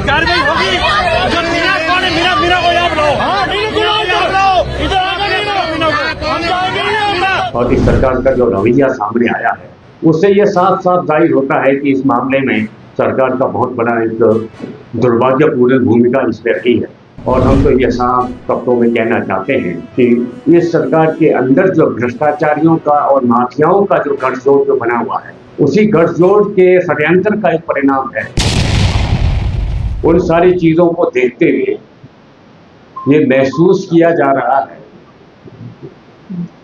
कार्रवाई होगी। जो मीना कौन है, मीना मीना को यहाँ बुलाओ। और इस सरकार का जो रवैया सामने आया है उससे ये साफ साफ जाहिर होता है कि इस मामले में सरकार का बहुत बड़ा एक दुर्भाग्यपूर्ण भूमिका इसमें रही है। और हम तो ये साफ शब्दों में कहना चाहते हैं कि इस सरकार के अंदर जो भ्रष्टाचारियों का और माफियाओं का जो गठजोड़ जो बना हुआ है, उसी गठजोड़ के षड्यंत्र का एक परिणाम है। उन सारी चीजों को देखते हुए ये महसूस किया जा रहा है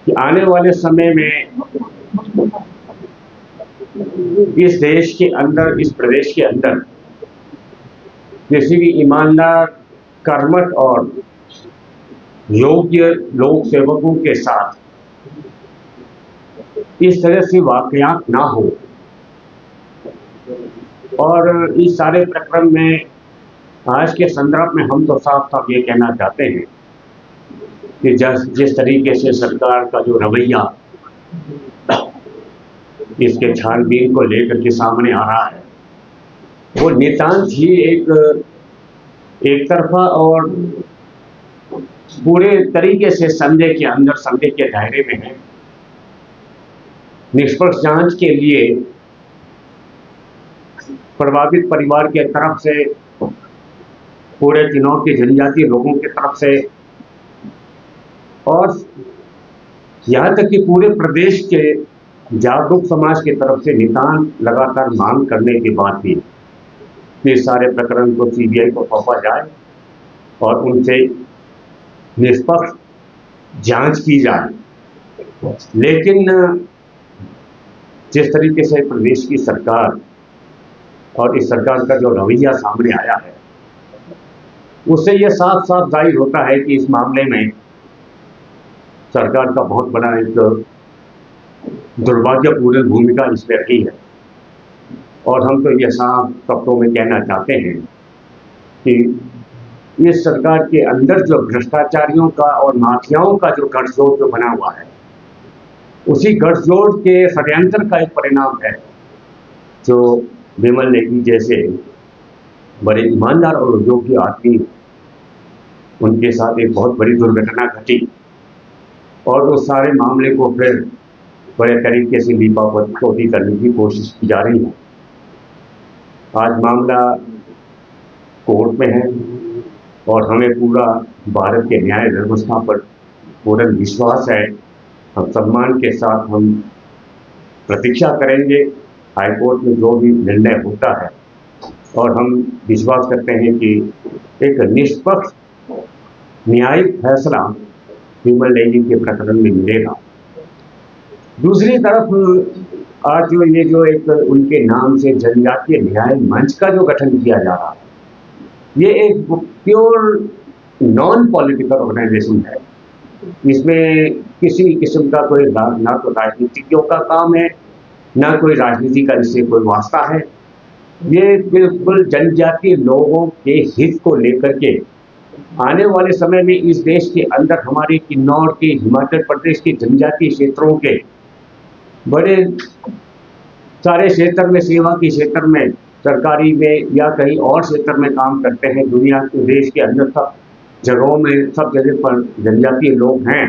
कि आने वाले समय में इस देश के अंदर, इस प्रदेश के अंदर किसी भी ईमानदार, कर्मठ और योग्य लोक सेवकों के साथ इस तरह से वाकयात ना हो। और इस सारे प्रकरण में आज के संदर्भ में हम तो साफ साफ ये कहना चाहते हैं कि जिस तरीके से सरकार का जो रवैया इसके छानबीन को लेकर के सामने आ रहा है, वो नितांत ही एक तरफा और पूरे तरीके से संदेह के अंदर, संदेह के दायरे में है। निष्पक्ष जांच के लिए प्रभावित परिवार के तरफ से, पूरे किन्नौर के जनजातीय लोगों की तरफ से और यहाँ तक कि पूरे प्रदेश के जागरूक समाज की तरफ से नितांत लगातार मांग करने के बाद भी ये सारे प्रकरण को सीबीआई को सौंपा जाए और उनसे निष्पक्ष जांच की जाए। लेकिन जिस तरीके से प्रदेश की सरकार और इस सरकार का जो रवैया सामने आया है, उससे यह साफ साफ जाहिर होता है कि इस मामले में सरकार का बहुत बड़ा एक दुर्भाग्यपूर्ण भूमिका इसमें रही है। और हम तो ये साफ शब्दों में कहना चाहते हैं कि इस सरकार के अंदर जो भ्रष्टाचारियों का और माफियाओं का जो गठजोड़ जो बना हुआ है, उसी गठजोड़ के षड्यंत्र का एक परिणाम है। जो विमल नेगी जैसे बड़े ईमानदार और योग्य आदमी, उनके साथ एक बहुत बड़ी दुर्घटना घटी और उस सारे मामले को फिर बड़े तरीके से लीपापोती करने की कोशिश की जा रही है। आज मामला कोर्ट में है और हमें पूरा भारत के न्याय व्यवस्था पर पूर्ण विश्वास है। हम सम्मान के साथ हम प्रतीक्षा करेंगे हाईकोर्ट में जो भी निर्णय होता है, और हम विश्वास करते हैं कि एक निष्पक्ष न्यायिक फैसला विमल नेगी के प्रकरण में मिलेगा। दूसरी तरफ आज जो एक उनके नाम से जनजातीय न्याय मंच का जो गठन किया जा रहा है, ये एक प्योर नॉन पॉलिटिकल ऑर्गेनाइजेशन है। इसमें किसी किस्म का कोई ना तो राजनीतिज्ञों का काम है, ना कोई राजनीति का इससे कोई वास्ता है। ये बिल्कुल जनजातीय लोगों के हित को लेकर के आने वाले समय में इस देश के अंदर हमारे किन्नौर के, हिमाचल प्रदेश के जनजातीय क्षेत्रों के बड़े सारे क्षेत्र में, सेवा के क्षेत्र में, सरकारी में या कहीं और क्षेत्र में काम करते हैं। दुनिया के, देश के अंदर सब जगहों में, सब जगह पर जनजातीय लोग हैं।